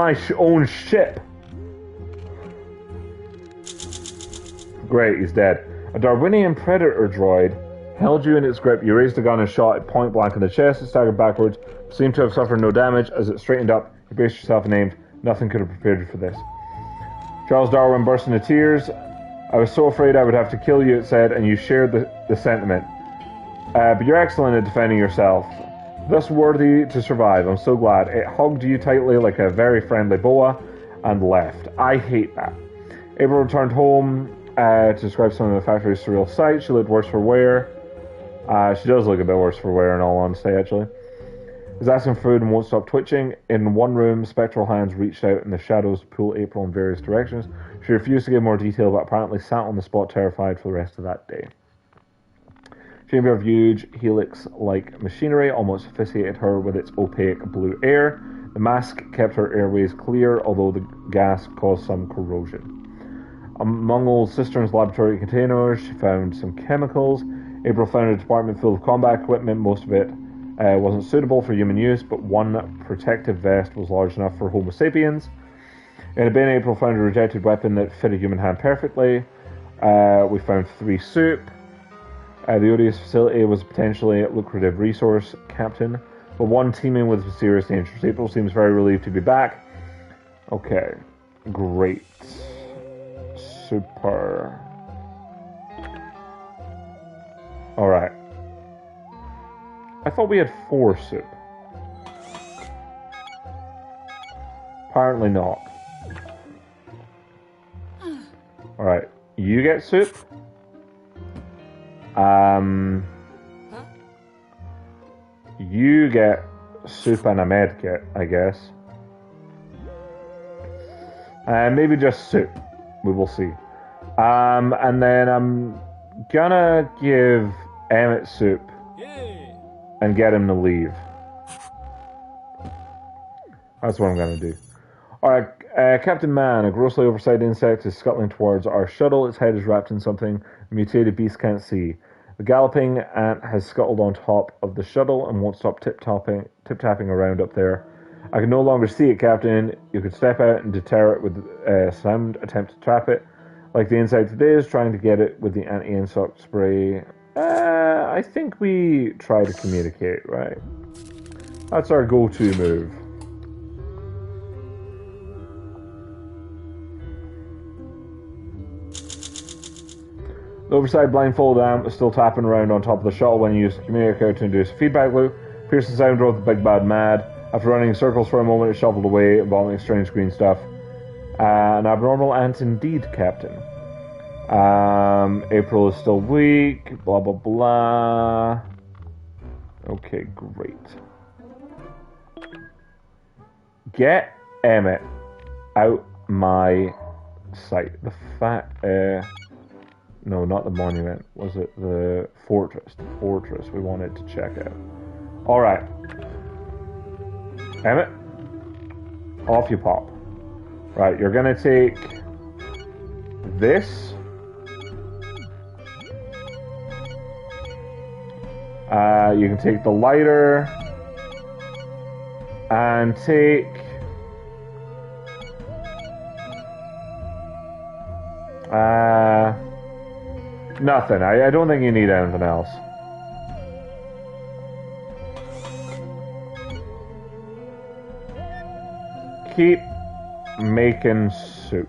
My own ship. Great, he's dead. A Darwinian predator droid held you in its grip. You raised a gun and shot it point blank in the chest. It staggered backwards, seemed to have suffered no damage. As it straightened up, you braced yourself and aimed. Nothing could have prepared you for this. Charles Darwin burst into tears. I was so afraid I would have to kill you, it said, and you shared the sentiment. But you're excellent at defending yourself. Thus worthy to survive. I'm so glad. It hugged you tightly like a very friendly boa and left. I hate that. April returned home to describe some of the factory's surreal sights. She looked worse for wear. She does look a bit worse for wear, in all honesty, actually. Is asking for food and won't stop twitching. In one room, spectral hands reached out in the shadows to pull April in various directions. She refused to give more detail, but apparently sat on the spot terrified for the rest of that day. Chamber of huge helix-like machinery almost suffocated her with its opaque blue air. The mask kept her airways clear, although the gas caused some corrosion. Among old Cistern's laboratory containers, she found some chemicals. April found a department full of combat equipment. Most of it wasn't suitable for human use, but one protective vest was large enough for Homo sapiens. In a bin, April found a rejected weapon that fit a human hand perfectly. We found 3 soup. The odious facility was potentially a lucrative resource, Captain, but one teeming with serious dangers. April seems very relieved to be back. Okay, great. Super. Alright. I thought we had 4 soup. Apparently not. Alright, you get soup. You get soup and a med kit, I guess. And maybe just soup. We will see. And then I'm gonna give Emmett soup and get him to leave. That's what I'm gonna do. Alright, Captain Man, a grossly oversized insect is scuttling towards our shuttle. Its head is wrapped in something the mutated beast can't see. The galloping ant has scuttled on top of the shuttle and won't stop tip-tapping around up there. I can no longer see it, Captain. You could step out and deter it with sound, attempt to trap it. Like the insect today is trying to get it with the anti-insect spray. I think we try to communicate, right? That's our go-to move. The oversized blindfolded ant was still tapping around on top of the shuttle when you used the communicator to induce a feedback loop. Pearson sound drove the big bad mad. After running in circles for a moment, it shuffled away, vomiting strange green stuff. An abnormal ant indeed, Captain. April is still weak, blah blah blah. Okay, great. Get Emmett out my sight. The fact, no, not the monument. Was it the fortress? The fortress we wanted to check out. Alright. Emmett, off you pop. Right, you're gonna take this. You can take the lighter and take nothing. I don't think you need anything else. Keep making soup.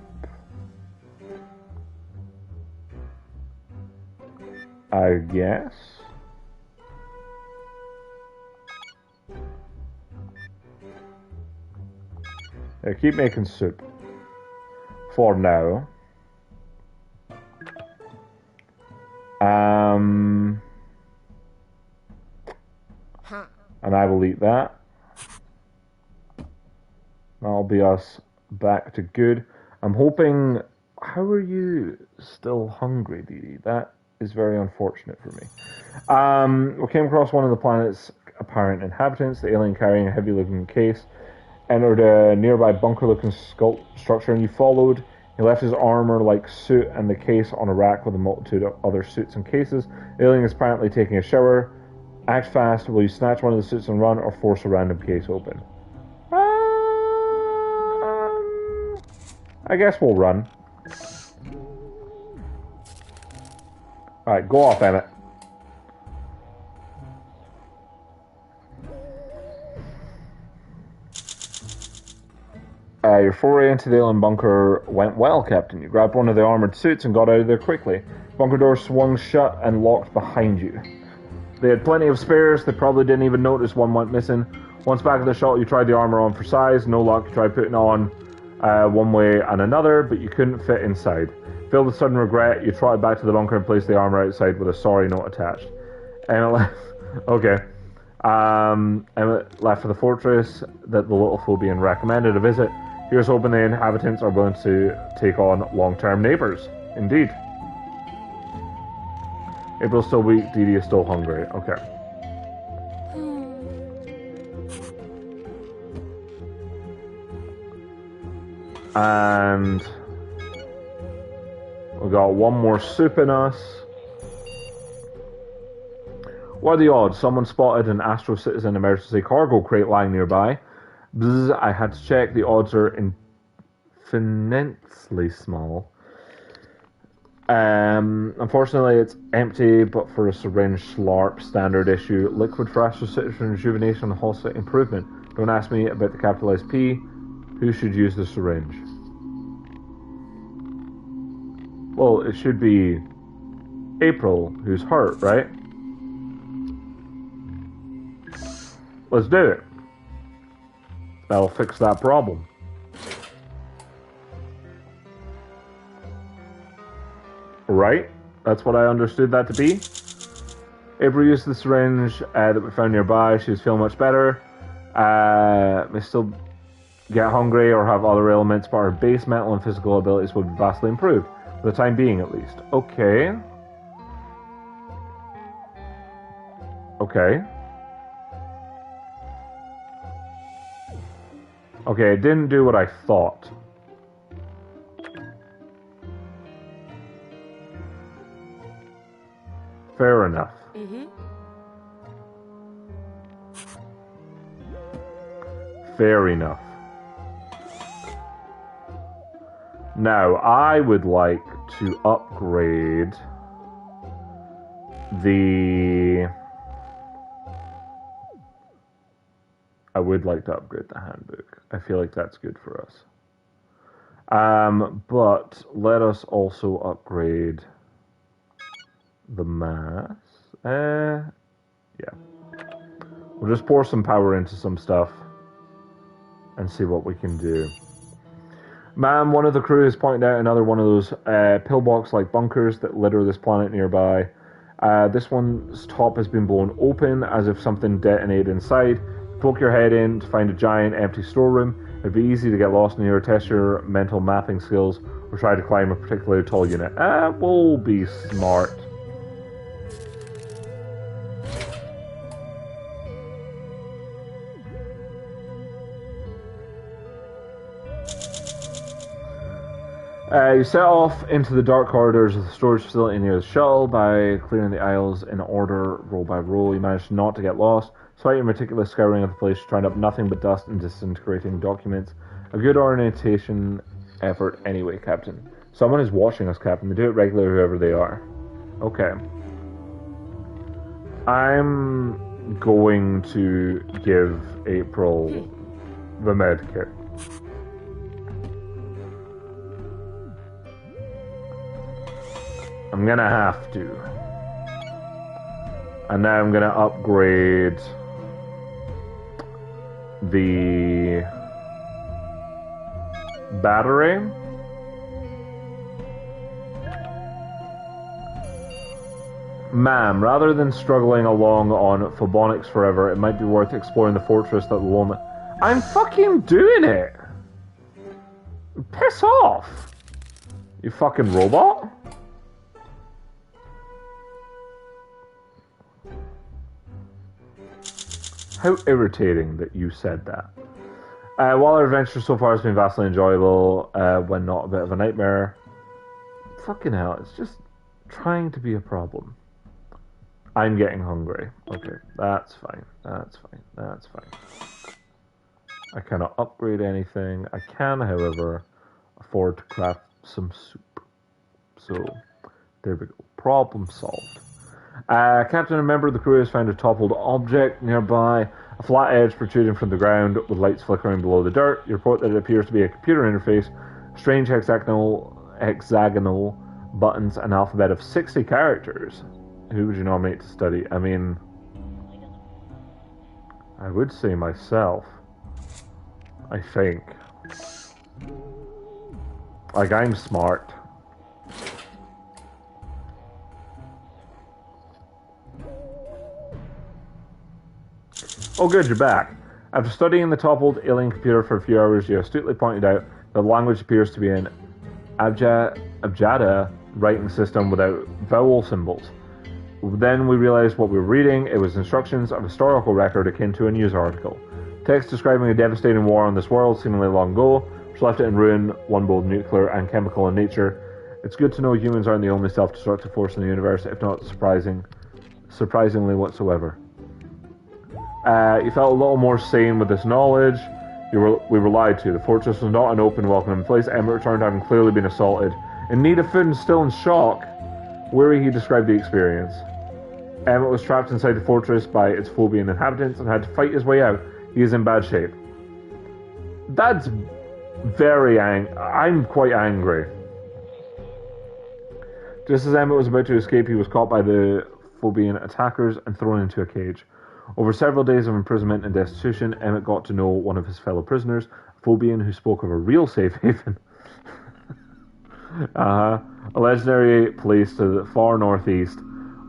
I guess. Yeah, keep making soup. For now. And I will eat that. That'll be us back to good. I'm hoping... How are you still hungry, Dee Dee? That is very unfortunate for me. We came across one of the planet's apparent inhabitants, the alien carrying a heavy-looking case, entered a nearby bunker-looking structure, and you followed. He left his armor-like suit and the case on a rack with a multitude of other suits and cases. The alien is apparently taking a shower. Act fast. Will you snatch one of the suits and run, or force a random case open? I guess we'll run. Alright, go off, Emmett. Your foray into the alien bunker went well, Captain. You grabbed one of the armored suits and got out of there quickly. Bunker door swung shut and locked behind you. They had plenty of spares. They probably didn't even notice one went missing. Once back at the shuttle, you tried the armor on for size. No luck. You tried putting on one way and another, but you couldn't fit inside. Filled with sudden regret, you trotted back to the bunker and placed the armor outside with a sorry note attached. Emmett left. Okay. Emmett left for the fortress that the little Phobian recommended a visit. Here's hoping the inhabitants are willing to take on long-term neighbors. Indeed. April's still weak, Dee Dee is still hungry. Okay. And we got one more soup in us. What are the odds? Someone spotted an Astro Citizen emergency cargo crate lying nearby. Bzz, I had to check. The odds are infinitely small. Unfortunately, it's empty, but for a syringe slurp standard issue. Liquid for Astro Citizen rejuvenation and whole set improvement. Don't ask me about the capitalized P. Who should use the syringe? Well, it should be April who's hurt, right? Let's do it. That'll fix that problem. Right? That's what I understood that to be. April used the syringe that we found nearby. She was feeling much better. May still get hungry or have other ailments, but her base mental and physical abilities will be vastly improved. For the time being, at least. Okay. Okay. Okay, it didn't do what I thought. Fair enough. Fair enough. Now, I would like to upgrade the... I would like to upgrade the handbook. I feel like that's good for us. But let us also upgrade the mass. Yeah. We'll just pour some power into some stuff and see what we can do. Ma'am, one of the crew has pointed out another one of those pillbox-like bunkers that litter this planet nearby. This one's top has been blown open as if something detonated inside. Poke your head in to find a giant empty storeroom. It'd be easy to get lost in here, test your mental mapping skills, or try to climb a particularly tall unit. We'll be smart. You set off into the dark corridors of the storage facility near the shuttle. By clearing the aisles in order, row by row, you managed not to get lost. Despite your meticulous scouring of the place, you turned up nothing but dust and disintegrating documents. A good orientation effort anyway, Captain. Someone is watching us, Captain. They do it regularly, whoever they are. Okay. I'm going to give April the medkit. I'm gonna have to. And now I'm gonna upgrade the battery. Ma'am, rather than struggling along on phobonics forever, it might be worth exploring the fortress that the woman... I'm fucking doing it! Piss off! You fucking robot? How irritating that you said that. While our adventure so far has been vastly enjoyable, when not a bit of a nightmare, fucking hell, it's just trying to be a problem. I'm getting hungry. Okay, that's fine. That's fine. That's fine. I cannot upgrade anything. I can, however, afford to craft some soup. So, there we go. Problem solved. Captain and a member of the crew has found a toppled object nearby, a flat edge protruding from the ground with lights flickering below the dirt. You report that it appears to be a computer interface, strange hexagonal buttons, an alphabet of 60 characters. Who would you nominate to study? I mean, I would say myself. I think. Like, I'm smart. Oh good, you're back. After studying the toppled alien computer for a few hours, you astutely pointed out that the language appears to be an Abjada writing system without vowel symbols. Then we realized what we were reading. It was instructions of a historical record akin to a news article. Text describing a devastating war on this world seemingly long ago, which left it in ruin, one both nuclear and chemical in nature. It's good to know humans aren't the only self-destructive force in the universe, if not surprisingly whatsoever. You felt a little more sane with this knowledge. We were lied to. The fortress was not an open, welcoming place. Emmett returned having clearly been assaulted. In need of food and still in shock, weary, he described the experience. Emmett was trapped inside the fortress by its Phobian inhabitants and had to fight his way out. He is in bad shape. That's very I'm quite angry. Just as Emmett was about to escape, he was caught by the Phobian attackers and thrown into a cage. Over several days of imprisonment and destitution, Emmett got to know one of his fellow prisoners, a Phobian who spoke of a real safe haven. A legendary place to the far northeast.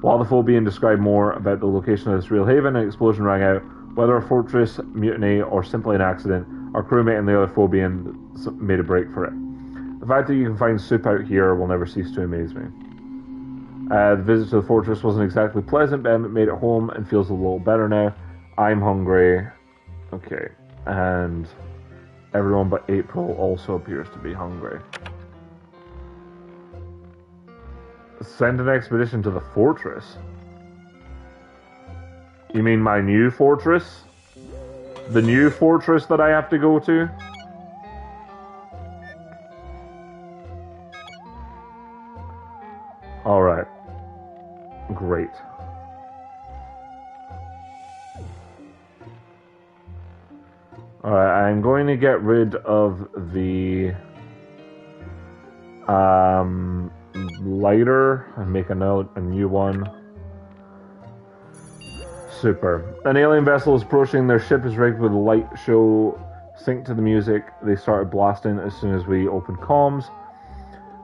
While the Phobian described more about the location of this real haven, an explosion rang out. Whether a fortress mutiny or simply an accident, our crewmate and the other Phobian made a break for it. The fact that you can find soup out here will never cease to amaze me. The visit to the fortress wasn't exactly pleasant, but Emmett made it home and feels a little better now. I'm hungry. Okay. And everyone but April also appears to be hungry. Send an expedition to the fortress? You mean my new fortress? The new fortress that I have to go to? Alright. Great. Alright, I'm going to get rid of the lighter and make a new one. Super. An alien vessel is approaching. Their ship is rigged with a light show. Sync to the music. They started blasting as soon as we opened comms.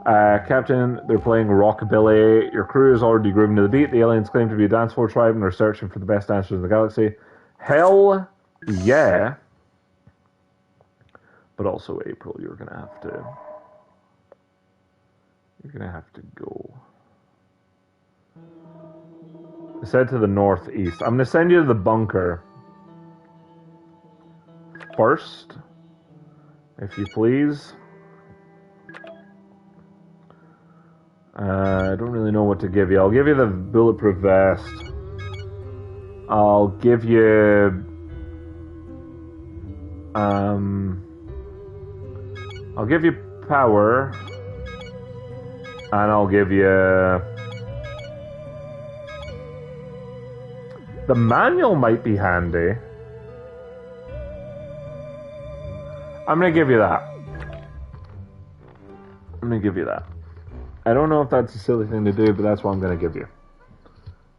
Captain, they're playing rockabilly. Your crew is already grooving to the beat. The aliens claim to be a dance floor tribe and are searching for the best dancers in the galaxy. Hell yeah. But also, April, you're gonna have to go. It's head to the northeast. I'm gonna send you to the bunker first, if you please. I don't really know what to give you. I'll give you the bulletproof vest. I'll give you power, and I'll give you the manual. Might be handy. I'm gonna give you that. I don't know if that's a silly thing to do, but that's what I'm gonna give you.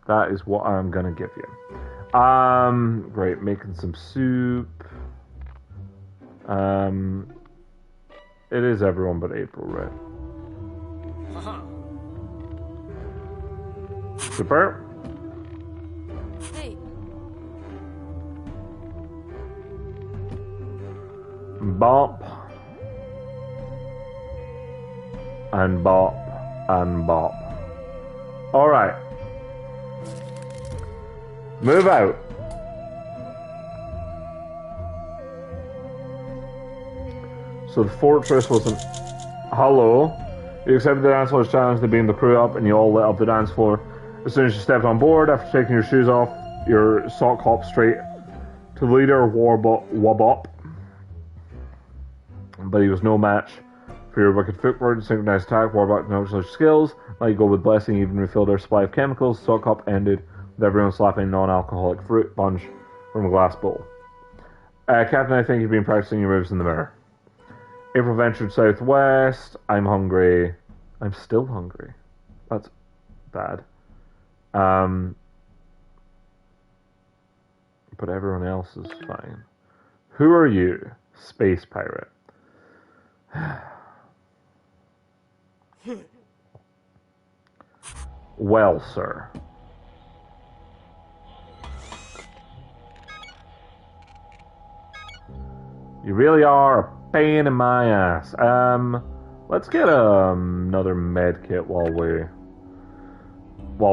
That is what I'm gonna give you. Great, making some soup. It is everyone but April, right? Super. Hey. Bop. And bop. And bop. Alright. Move out. So the fortress wasn't... Hello. You accepted the dance floor's challenge to beam the crew up, and you all lit up the dance floor. As soon as you stepped on board, after taking your shoes off, your sock hopped straight to the leader, Wabop. But he was no match For your wicked footwork, synchronized attack, warlock, and auxiliary skills, let you go with blessing, even refilled their supply of chemicals. Stock up ended with everyone slapping non-alcoholic fruit punch from a glass bowl. Captain, I think you've been practicing your moves in the mirror. April ventured southwest. I'm hungry. I'm still hungry. That's bad. But everyone else is fine. Who are you? Space pirate. Well, sir. You really are a pain in my ass. Let's get another med kit while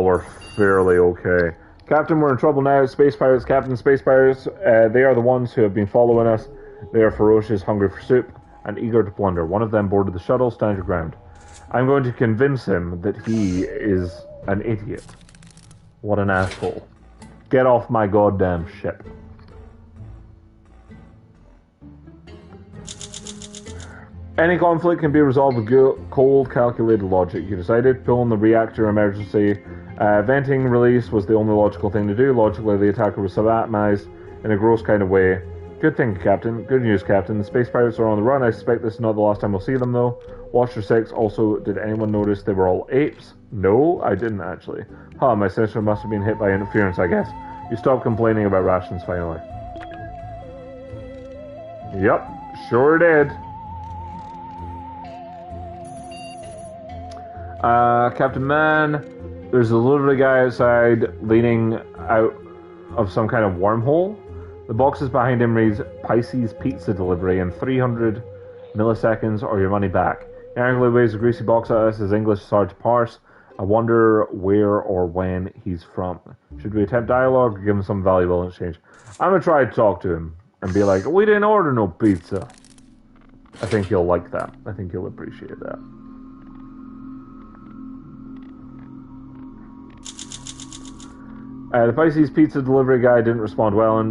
we're fairly okay. Captain, we're in trouble now. Space pirates, Captain, space pirates. They are the ones who have been following us. They are ferocious, hungry for soup, and eager to plunder. One of them boarded the shuttle. Stand your ground. I'm going to convince him that he is an idiot. What an asshole. Get off my goddamn ship. Any conflict can be resolved with cold, calculated logic. You decided pulling the reactor emergency venting release was the only logical thing to do. Logically, the attacker was sodomized in a gross kind of way. Good thing, Captain. Good news, Captain. The space pirates are on the run. I suspect this is not the last time we'll see them, though. Watcher 6, also, did anyone notice they were all apes? No, I didn't, actually. My sensor must have been hit by interference, I guess. You stopped complaining about rations, finally. Yep, sure did. Captain Man, there's a delivery guy outside leaning out of some kind of wormhole. The boxes behind him reads Pisces Pizza Delivery in 300 milliseconds or your money back. He angrily waves a greasy box at us. His English is hard to parse. I wonder where or when he's from. Should we attempt dialogue or give him some valuable in exchange? I'm gonna try to talk to him and be like, we didn't order no pizza. I think he'll like that. I think he'll appreciate that. The Pisces Pizza Delivery guy didn't respond well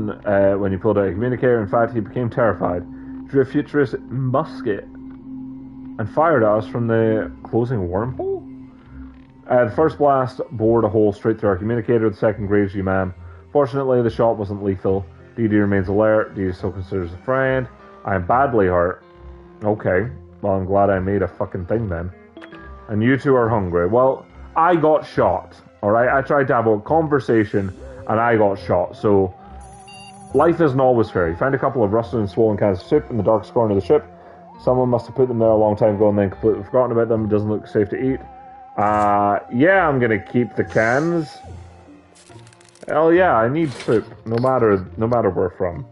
when you pulled out a communicator. In fact, he became terrified. He drew a futuristic musket and fired at us from the closing wormhole. The first blast bored a hole straight through our communicator. The second grazed you, ma'am. Fortunately, the shot wasn't lethal. DD remains alert. DD still considers a friend. I am badly hurt. Okay, well, I'm glad I made a fucking thing then. And you two are hungry. Well, I got shot. Alright, I tried to have a conversation and I got shot, so life isn't always fair. You find a couple of rusted and swollen cans of soup in the darkest corner of the ship. Someone must have put them there a long time ago and then completely forgotten about them. It doesn't look safe to eat. Yeah, I'm gonna keep the cans. Hell yeah, I need soup, no matter where from.